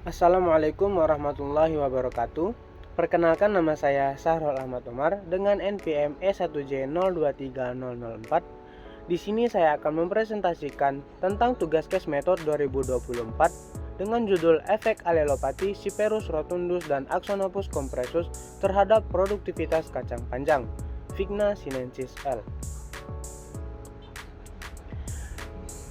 Assalamualaikum warahmatullahi wabarakatuh. Perkenalkan, nama saya Sahrul Ahmad Umar dengan NPM E1J023004. Di sini saya akan mempresentasikan tentang tugas kes metode 2024 dengan judul efek alelopati Cyperus rotundus dan Axonopus compressus terhadap produktivitas kacang panjang Vigna sinensis L.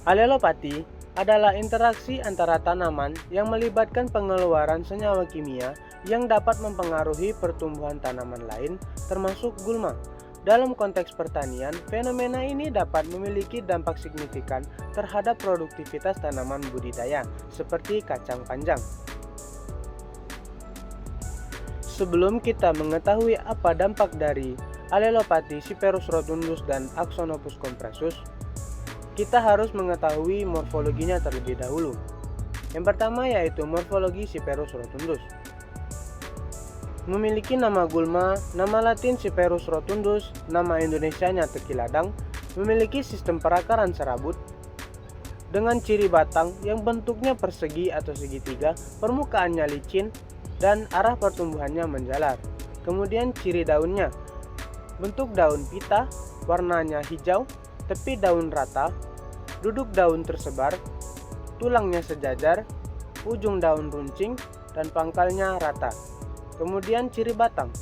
Alelopati adalah interaksi antara tanaman yang melibatkan pengeluaran senyawa kimia yang dapat mempengaruhi pertumbuhan tanaman lain, termasuk gulma. Dalam konteks pertanian, fenomena ini dapat memiliki dampak signifikan terhadap produktivitas tanaman budidaya, seperti kacang panjang. Sebelum kita mengetahui apa dampak dari alelopati Cyperus rotundus dan Axonopus compressus, kita harus mengetahui morfologinya terlebih dahulu. Yang pertama yaitu morfologi Cyperus rotundus. Memiliki nama gulma, nama latin Cyperus rotundus, nama Indonesianya teki ladang, memiliki sistem perakaran serabut dengan ciri batang yang bentuknya persegi atau segitiga, permukaannya licin, dan arah pertumbuhannya menjalar. Kemudian ciri daunnya, bentuk daun pita, warnanya hijau, tepi daun rata, duduk daun tersebar, tulangnya sejajar, ujung daun runcing, dan pangkalnya rata. Kemudian ciri batang,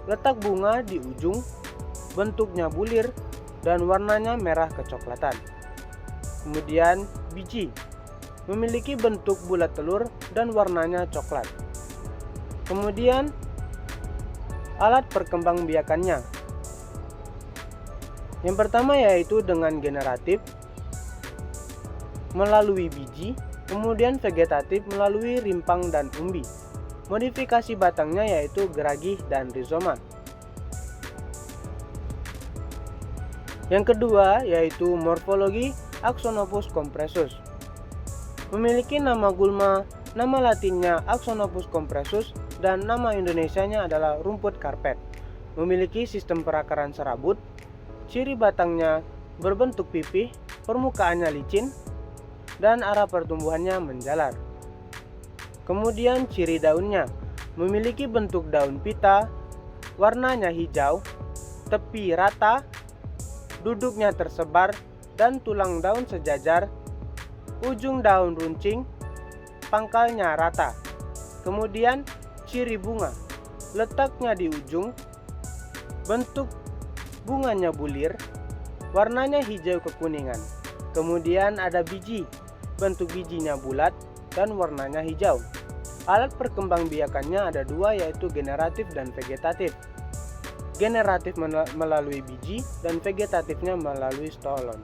letak bunga di ujung, bentuknya bulir, dan warnanya merah kecoklatan. Kemudian biji, memiliki bentuk bulat telur dan warnanya coklat. Kemudian alat perkembangbiakannya. Yang pertama yaitu dengan generatif melalui biji, kemudian vegetatif melalui rimpang dan umbi. Modifikasi batangnya yaitu geragih dan rizoma. Yang kedua yaitu morfologi Axonopus compressus. Memiliki nama gulma, nama latinnya Axonopus compressus, dan nama Indonesianya adalah rumput karpet. Memiliki sistem perakaran serabut. Ciri batangnya berbentuk pipih, permukaannya licin, dan arah pertumbuhannya menjalar. Kemudian ciri daunnya, memiliki bentuk daun pita, warnanya hijau, tepi rata, duduknya tersebar, dan tulang daun sejajar, ujung daun runcing, pangkalnya rata. Kemudian ciri bunga, letaknya di ujung, bentuk bunganya bulir, warnanya hijau kekuningan. Kemudian ada biji, bentuk bijinya bulat dan warnanya hijau. Alat perkembangbiakannya ada dua yaitu generatif dan vegetatif. Generatif melalui biji dan vegetatifnya melalui stolon.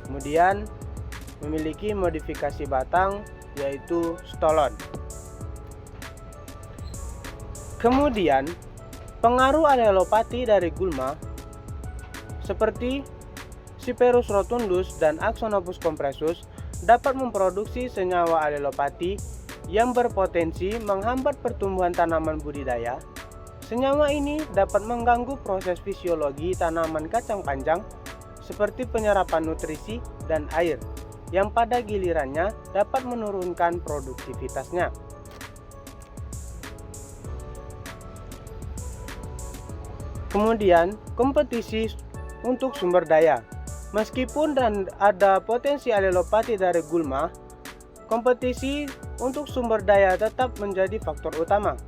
Kemudian memiliki modifikasi batang yaitu stolon. Kemudian pengaruh alelopati dari gulma seperti Cyperus rotundus dan Axonopus compressus dapat memproduksi senyawa alelopati yang berpotensi menghambat pertumbuhan tanaman budidaya. Senyawa ini dapat mengganggu proses fisiologi tanaman kacang panjang seperti penyerapan nutrisi dan air, yang pada gilirannya dapat menurunkan produktivitasnya. Kemudian kompetisi untuk sumber daya. Meskipun ada potensi alelopati dari gulma, kompetisi untuk sumber daya tetap menjadi faktor utama.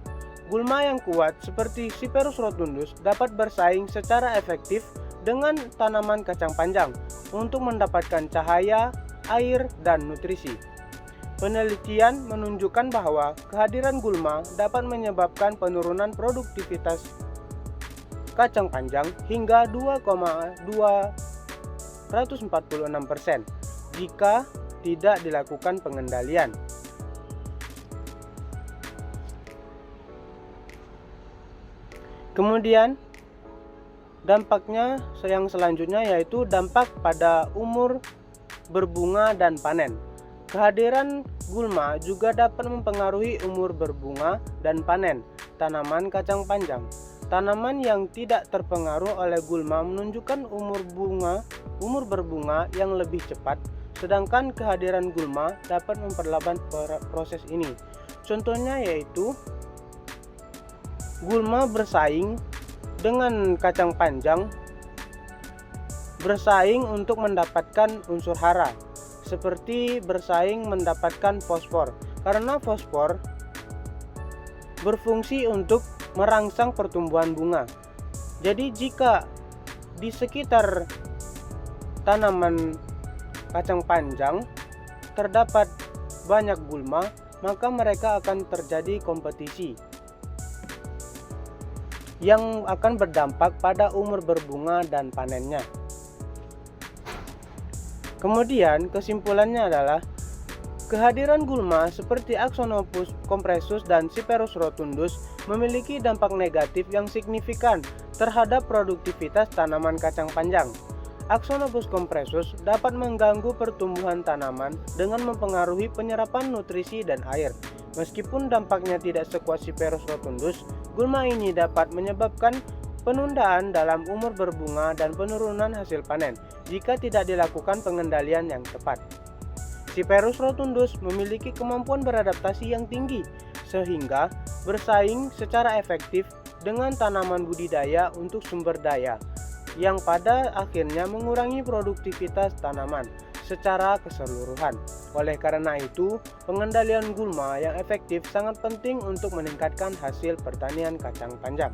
Gulma yang kuat seperti Cyperus rotundus dapat bersaing secara efektif dengan tanaman kacang panjang untuk mendapatkan cahaya, air, dan nutrisi. Penelitian menunjukkan bahwa kehadiran gulma dapat menyebabkan penurunan produktivitas kacang panjang hingga 2,246% jika tidak dilakukan pengendalian. Kemudian dampaknya yang selanjutnya yaitu dampak pada umur berbunga dan panen. Kehadiran gulma juga dapat mempengaruhi umur berbunga dan panen tanaman kacang panjang. Tanaman yang tidak terpengaruh oleh gulma menunjukkan umur berbunga yang lebih cepat, sedangkan kehadiran gulma dapat memperlambat proses ini. Contohnya yaitu gulma bersaing dengan kacang panjang, bersaing untuk mendapatkan unsur hara, seperti bersaing mendapatkan fosfor, karena fosfor berfungsi untuk merangsang pertumbuhan bunga. Jadi jika di sekitar tanaman kacang panjang terdapat banyak gulma, maka mereka akan terjadi kompetisi yang akan berdampak pada umur berbunga dan panennya. Kemudian kesimpulannya adalah kehadiran gulma seperti Axonopus compressus dan Cyperus rotundus memiliki dampak negatif yang signifikan terhadap produktivitas tanaman kacang panjang. Axonopus compressus dapat mengganggu pertumbuhan tanaman dengan mempengaruhi penyerapan nutrisi dan air. Meskipun dampaknya tidak sekuat Cyperus rotundus, gulma ini dapat menyebabkan penundaan dalam umur berbunga dan penurunan hasil panen jika tidak dilakukan pengendalian yang tepat. Cyperus rotundus memiliki kemampuan beradaptasi yang tinggi sehingga bersaing secara efektif dengan tanaman budidaya untuk sumber daya, yang pada akhirnya mengurangi produktivitas tanaman secara keseluruhan. Oleh karena itu, pengendalian gulma yang efektif sangat penting untuk meningkatkan hasil pertanian kacang panjang.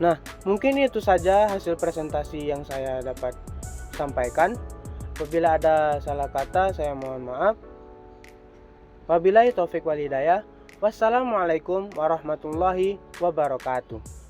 Nah, mungkin itu saja hasil presentasi yang saya dapat sampaikan. Apabila ada salah kata, saya mohon maaf. Wabillahi taufik wal hidayah. Wassalamualaikum warahmatullahi wabarakatuh.